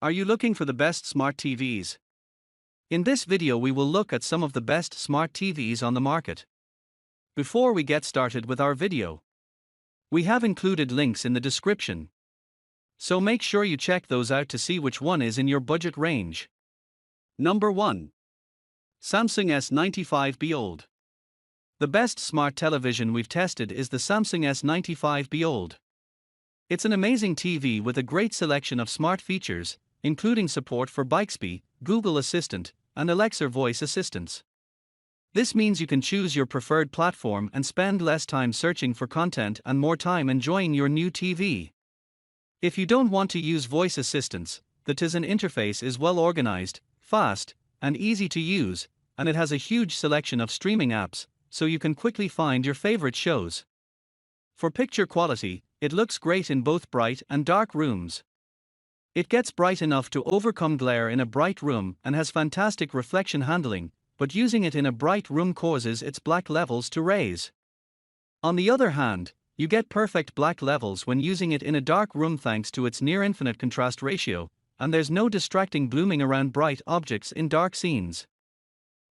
Are you looking for the best smart TVs? In this video we will look at some of the best smart TVs on the market. Before we get started with our video, we have included links in the description, so make sure you check those out to see which one is in your budget range. Number 1. Samsung S95B OLED. The best smart television we've tested is the Samsung S95B OLED. It's an amazing TV with a great selection of smart features, including support for Bixby, Google Assistant, and Alexa voice assistants. This means you can choose your preferred platform and spend less time searching for content and more time enjoying your new TV. If you don't want to use voice assistants, the Tizen interface is well organized, fast, and easy to use, and it has a huge selection of streaming apps, so you can quickly find your favorite shows. For picture quality, it looks great in both bright and dark rooms. It gets bright enough to overcome glare in a bright room and has fantastic reflection handling, but using it in a bright room causes its black levels to raise. On the other hand, you get perfect black levels when using it in a dark room thanks to its near-infinite contrast ratio, and there's no distracting blooming around bright objects in dark scenes.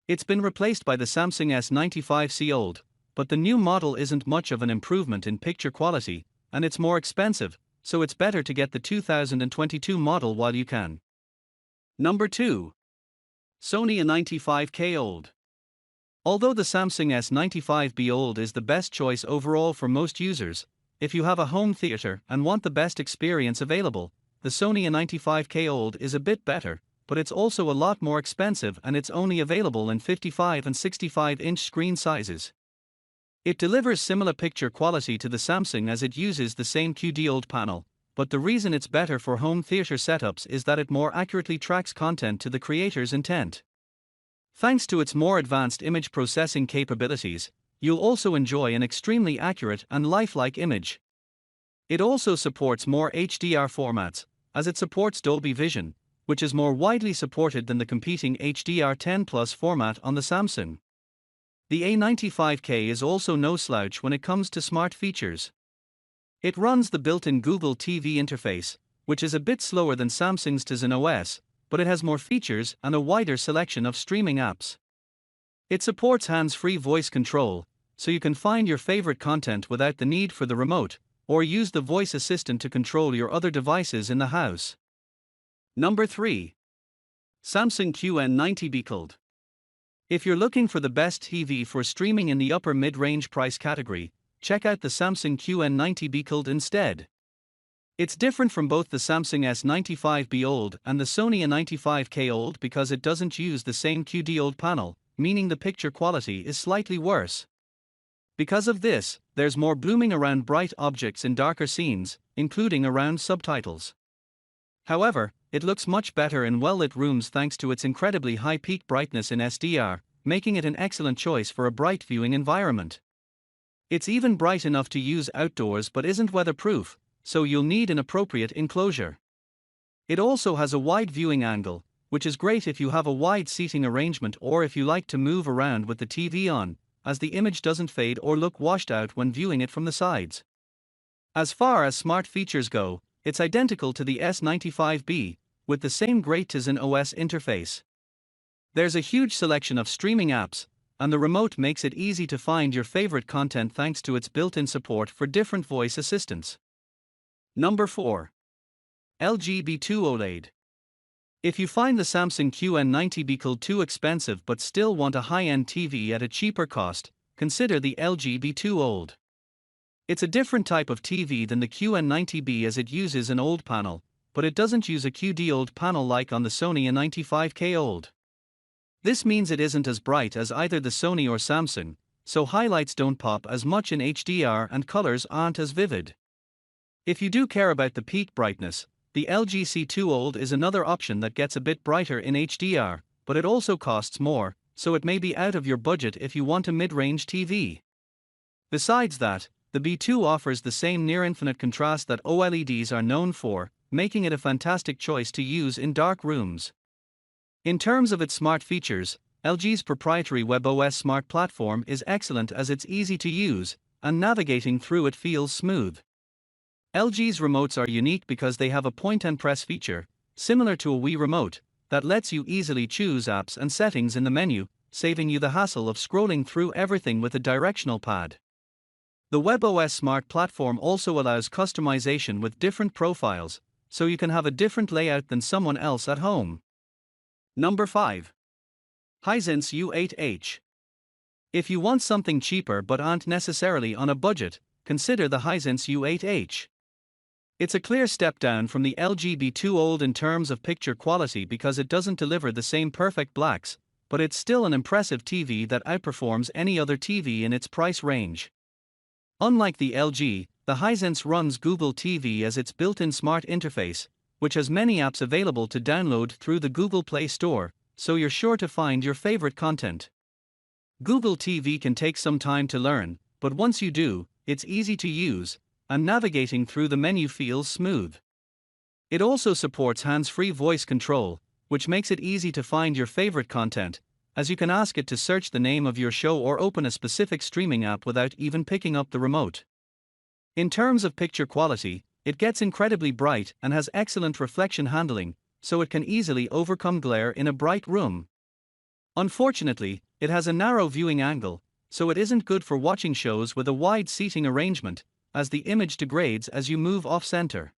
It's been replaced by the Samsung S95C OLED, but the new model isn't much of an improvement in picture quality, and it's more expensive, so it's better to get the 2022 model while you can. Number 2. Sony A95K OLED. Although the Samsung S95B OLED is the best choice overall for most users, if you have a home theater and want the best experience available, the Sony A95K OLED is a bit better, but it's also a lot more expensive and it's only available in 55 and 65-inch screen sizes. It delivers similar picture quality to the Samsung as it uses the same QLED panel, but the reason it's better for home theater setups is that it more accurately tracks content to the creator's intent. Thanks to its more advanced image processing capabilities, you'll also enjoy an extremely accurate and lifelike image. It also supports more HDR formats, as it supports Dolby Vision, which is more widely supported than the competing HDR10 Plus format on the Samsung. The A95K is also no slouch when it comes to smart features. It runs the built-in Google TV interface, which is a bit slower than Samsung's Tizen OS, but it has more features and a wider selection of streaming apps. It supports hands-free voice control, so you can find your favorite content without the need for the remote, or use the voice assistant to control your other devices in the house. Number 3. Samsung QN90B OLED. If you're looking for the best TV for streaming in the upper mid-range price category, check out the Samsung QN90B OLED instead. It's different from both the Samsung S95B OLED and the Sony A95K OLED because it doesn't use the same QLED panel, meaning the picture quality is slightly worse. Because of this, there's more blooming around bright objects in darker scenes, including around subtitles. However, it looks much better in well-lit rooms thanks to its incredibly high peak brightness in SDR, making it an excellent choice for a bright viewing environment. It's even bright enough to use outdoors but isn't weatherproof, so you'll need an appropriate enclosure. It also has a wide viewing angle, which is great if you have a wide seating arrangement or if you like to move around with the TV on, as the image doesn't fade or look washed out when viewing it from the sides. As far as smart features go, it's identical to the S95B, with the same great Tizen OS interface. There's a huge selection of streaming apps, and the remote makes it easy to find your favorite content thanks to its built-in support for different voice assistants. Number 4. LG B2 OLED. If you find the Samsung QN90B OLED too expensive but still want a high-end TV at a cheaper cost, consider the LG B2 OLED. It's a different type of TV than the QN90B as it uses an OLED panel, but it doesn't use a QLED panel like on the Sony A95K OLED. This means it isn't as bright as either the Sony or Samsung, so highlights don't pop as much in HDR and colors aren't as vivid. If you do care about the peak brightness, the LG C2 OLED is another option that gets a bit brighter in HDR, but it also costs more, so it may be out of your budget if you want a mid-range TV. Besides that, the B2 offers the same near-infinite contrast that OLEDs are known for, making it a fantastic choice to use in dark rooms. In terms of its smart features, LG's proprietary WebOS smart platform is excellent as it's easy to use, and navigating through it feels smooth. LG's remotes are unique because they have a point-and-press feature, similar to a Wii remote, that lets you easily choose apps and settings in the menu, saving you the hassle of scrolling through everything with a directional pad. The WebOS Smart platform also allows customization with different profiles, so you can have a different layout than someone else at home. Number 5. Hisense U8H. If you want something cheaper but aren't necessarily on a budget, consider the Hisense U8H. It's a clear step down from the LG B2 OLED in terms of picture quality because it doesn't deliver the same perfect blacks, but it's still an impressive TV that outperforms any other TV in its price range. Unlike the LG, the Hisense runs Google TV as its built-in smart interface, which has many apps available to download through the Google Play Store, so you're sure to find your favorite content. Google TV can take some time to learn, but once you do, it's easy to use, and navigating through the menu feels smooth. It also supports hands-free voice control, which makes it easy to find your favorite content, as you can ask it to search the name of your show or open a specific streaming app without even picking up the remote. In terms of picture quality, it gets incredibly bright and has excellent reflection handling, so it can easily overcome glare in a bright room. Unfortunately, it has a narrow viewing angle, so it isn't good for watching shows with a wide seating arrangement, as the image degrades as you move off-center.